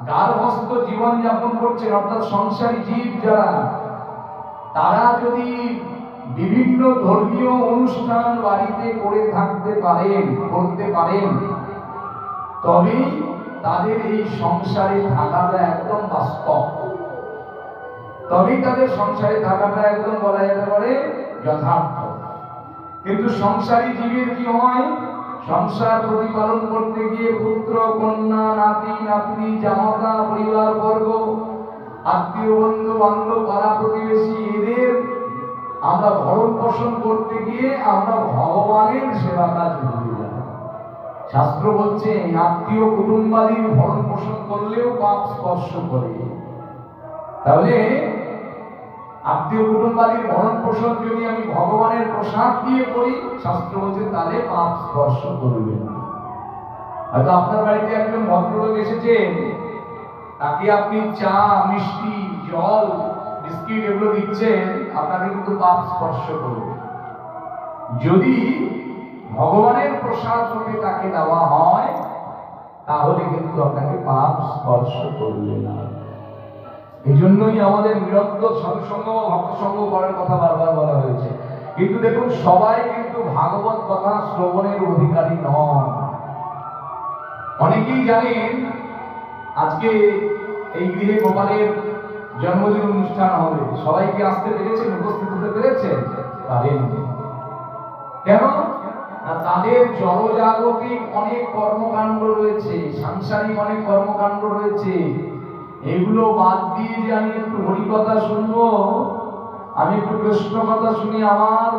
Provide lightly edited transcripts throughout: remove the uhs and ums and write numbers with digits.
গার্হস্থ জীবন যাপন করছেন, অর্থাৎ সংসারী জীব যারা, তারা যদি বিভিন্ন ধর্মীয় অনুষ্ঠান বাড়িতে করে থাকতে পারেন, করতে পারেন, তবে তাদের এই সংসারে থাকাটা একদম বাস্তব, তবেই তাদের সংসারে থাকাটা একদম বলা যেতে পারে যথার্থ। কিন্তু সংসারী জীবের কি হয়? সংসার প্রতিপালন করতে গিয়ে পুত্র কন্যা নাতি নাতনি জামাতা পরিবার বর্গ আত্মীয় বন্ধু বান্ধব পাড়া প্রতিবেশী এদের আমরা ভরণ পোষণ করতে গিয়ে আমরা ভগবানের সেবা কাজ ভুলে যাই। শাস্ত্র বলছে আত্মীয় কুটুম্বাদির ভরণ পোষণ করলেও পাপ স্পর্শ করে। তাহলে আত্মীয় কুটুম্বাদির ভরণ পোষণ যদি আমি ভগবানের প্রসাদ দিয়ে করি, শাস্ত্র বলছে তাহলে পাপ স্পর্শ করবে না। হয়তো আপনার বাড়িতে একজন ভদ্রলোক এসেছেন, তাকে আপনি চা মিষ্টি জল বিস্কিট এগুলো দিচ্ছেন, আপনাকে কিন্তু পাপ স্পর্শ করবে। যদি ভগবানের প্রসাদ রূপে তাকে দেওয়া হয়, তাহলে কিন্তু আপনাকে পাপ স্পর্শ করবে না। এই জন্যই আমাদের নিরন্তর সৎসঙ্গ ভক্ত সঙ্গ করার কথা বারবার বলা হয়েছে। কিন্তু দেখুন, সবাই কিন্তু ভাগবত কথা শ্রবণের অধিকারী নন। অনেকেই জানেন আজকে এই গৃহে গোপালের জন্মদিন অনুষ্ঠান হবে, সবাইকে আসতে পেরেছেন, উপস্থিত হতে পেরেছেন? পারেননি। কেন? তাদের জড়জাগতিক অনেক কর্মকাণ্ড রয়েছে, সাংসারিক অনেক কর্মকাণ্ড রয়েছে। এগুলো বাদ দিয়ে যে আমি একটু হরিকথা শুনবো, আমি একটু কৃষ্ণ কথা শুনি আমার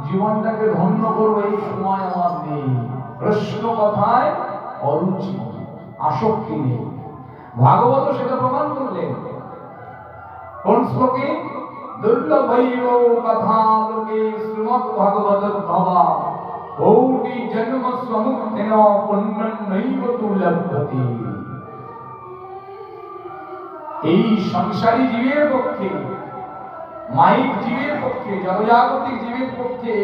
জীবনটাকে ধন্য করবো, এই সময় আমার নেই। কৃষ্ণ কথায় অরুচি, আসক্তি নেই। ভাগবত সেটা প্রমাণ করলেন। কোন শ্লোকে? দুর্লভৈব কথা লোকে শ্রীমৎ ভাগবত ভাবা কোটি জন্ম সমুক্তেন পুণ্যন্নৈব তু লভ্যতে। এই সংসারী জীবের পক্ষে, মাইক জীবের পক্ষে, জড়জাগতিক জীবের পক্ষে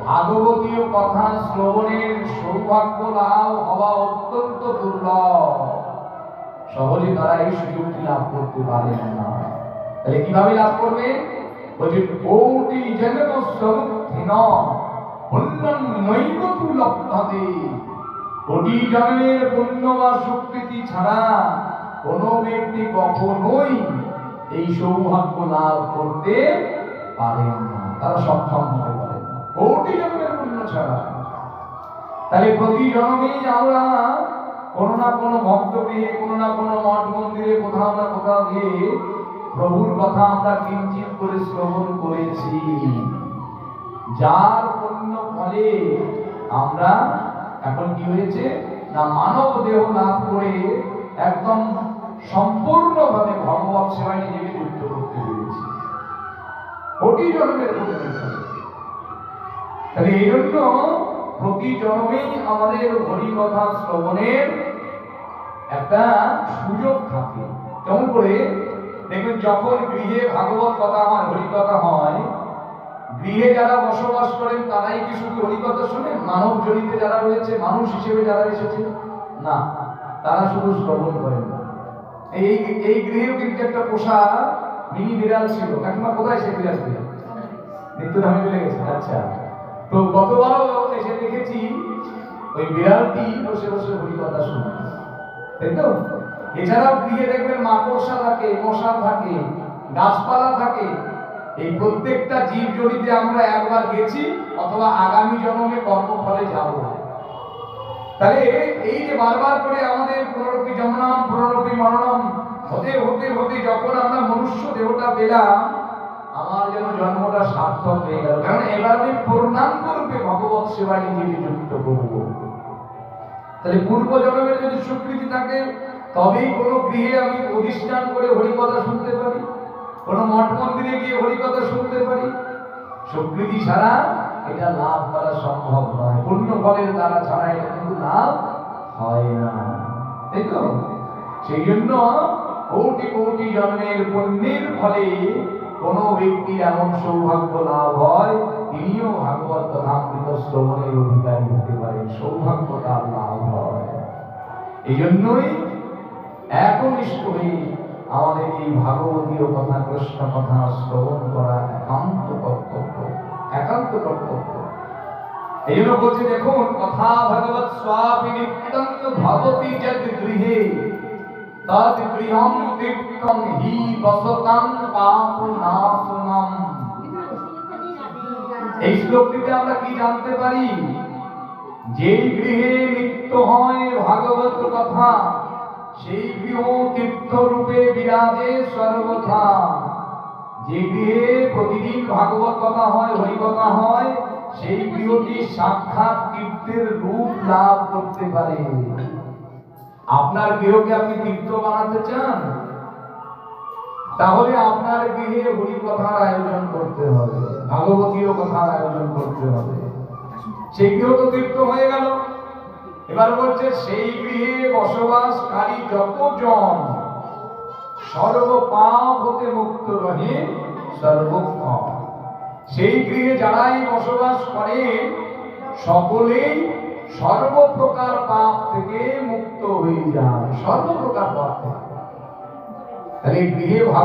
ভাগবতীয় কথা শ্রবণের সৌভাগ্য লাভ হওয়া অত্যন্ত দুর্লভ। সহজে তারা এই সুযোগটি লাভ করতে পারেন না। তাহলে কিভাবে লাভ করবে? বলছে কোটি জন্ম সমুত্থিন পুণ্যন্নৈব তু লভ্যতে। কোটি জন্মের পুণ্য বা সুকৃতি ছাড়া কোন ব্যক্তি কখনোই এই সৌভাগ্য লাভ করতে পারেন না, তারা সক্ষম হতে পারেন না কোটি জন্মের পুণ্য ছাড়া। তাহলে প্রতি জন্মেই আমরা কোনো না কোনো ভক্তগৃহে, কোনো না কোনো মঠ মন্দিরে, কোথাও না কোথাও গিয়ে প্রভুর কথা আমরা কিঞ্চিৎ করে শ্রবণ করেছি, যার পুণ্য ফলে আমরা এখন কি হয়েছে না মানব দেহ লাভ করে একদম সম্পূর্ণভাবে ভগবত সেবায় নিজেকে যুক্ত করতে পেরেছি কোটি জন্মের পুণ্য। তাহলে এই জন্য প্রতি জন্মেই আমাদের হরিকথা শ্রবণের একটা সুযোগ থাকে। কেমন করে? দেখবেন, যখন গৃহে ভাগবত কথা হয়, হরিকথা হয়, গৃহে যারা বসবাস করেন তারাই কি শুধু হরিকথা শোনেন? মানব জনিতে যারা রয়েছে, মানুষ হিসেবে যারা এসেছে, না, তারা শুধু শ্রবণ করেন না। এই গৃহেও কিন্তু একটা পোষা মিনি বিড়াল ছিল। কাকিমা কোথায় সে বিড়াল ছিল? মৃত্যুধামে চলে গেছে। আচ্ছা, তো গতবারও এসে দেখেছি ওই বিড়ালটি বসে বসে হরিকথা শুনে, তাই তো? এছাড়াও গৃহে দেখবেন মাকড়সা থাকে, মশা থাকে, গাছপালা থাকে। এই প্রত্যেকটা জীব জড়িতে আমরা একবার গেছি অথবা আগামী জন্মে কর্মফলে যাব। তাহলে এই যে বারবার করে আমাদের পুনরপি জন্মনাম পুনরপি মরণম হতে হতে হতে যখন আমরা মনুষ্য দেহটা পেলাম, আমার যেন জন্মটা সার্থক হয়ে গেল। কারণ এবার আমি পূর্ণাঙ্গ রূপে ভগবত সেবায় নিজেকে যুক্ত করব। তাহলে পূর্ব জন্মের যদি স্বীকৃতি থাকে, তবেই কোনো গৃহে আমি অধিষ্ঠান করে হরিকথা শুনতে পারি, কোনো মঠ মন্দিরে গিয়ে হরিকথা শুনতে পারি। স্বীকৃতি ছাড়া এটা লাভ করা সম্ভব নয়। পুণ্য ফলের দ্বারা ছাড়া এটা কিন্তু লাভ হয় না, তাই তো? সেই জন্য কোটি কোটি জন্মের পুণ্যের ফলে কোন ব্যক্তির এমন সৌভাগ্য লাভ হয়, তিনিও ভাগবত কথামৃত শ্রবণের অধিকারী হতে পারেন, সৌভাগ্য তার লাভ হয়। এই জন্যই একনিষ্ঠ হয়ে আমাদের এই ভাগবতীয় কথা, কৃষ্ণ কথা শ্রবণ করা একান্ত কর্তব্য, একান্ত কর্তব্য। এই জন্য বলছে, দেখুন, কথা ভগবৎ স্বাপি নিত্যং ভবতি যদ গৃহে তদ গৃহং তিক্তং হি বসতাং পাপ নাশনম। এই শ্লোকটিতে আমরা কি জানতে পারি? যেই গৃহে নিত্য হয় ভাগবত কথা, সেই গৃহ তীর্থ রূপে বিরাজে সর্বথা। যে গৃহে প্রতিদিন ভাগবত কথা হয়, হরি কথা হয়, সেই গৃহটি সাক্ষাৎ তীর্থের রূপ লাভ করতে পারে। আপনার গৃহকে আপনি তীর্থ বানাতে চান, তাহলে আপনার গৃহে হরি কথার আয়োজন করতে হবে, ভাগবতীয় কথার আয়োজন করতে হবে। সেই গৃহ তো তীর্থ হয়ে গেল। এবার বলছে, সেই গৃহে বসবাসকারী যতজন সর্ব পাপ হতে মুক্ত রহে সর্বক্ষম। সেই গৃহে যারাই বসবাস করে সকলেই সর্বপ্রকার পাপ থেকে মুক্ত হয়ে যায়, সর্বপ্রকার পাপ থেকে। তাহলে গৃহে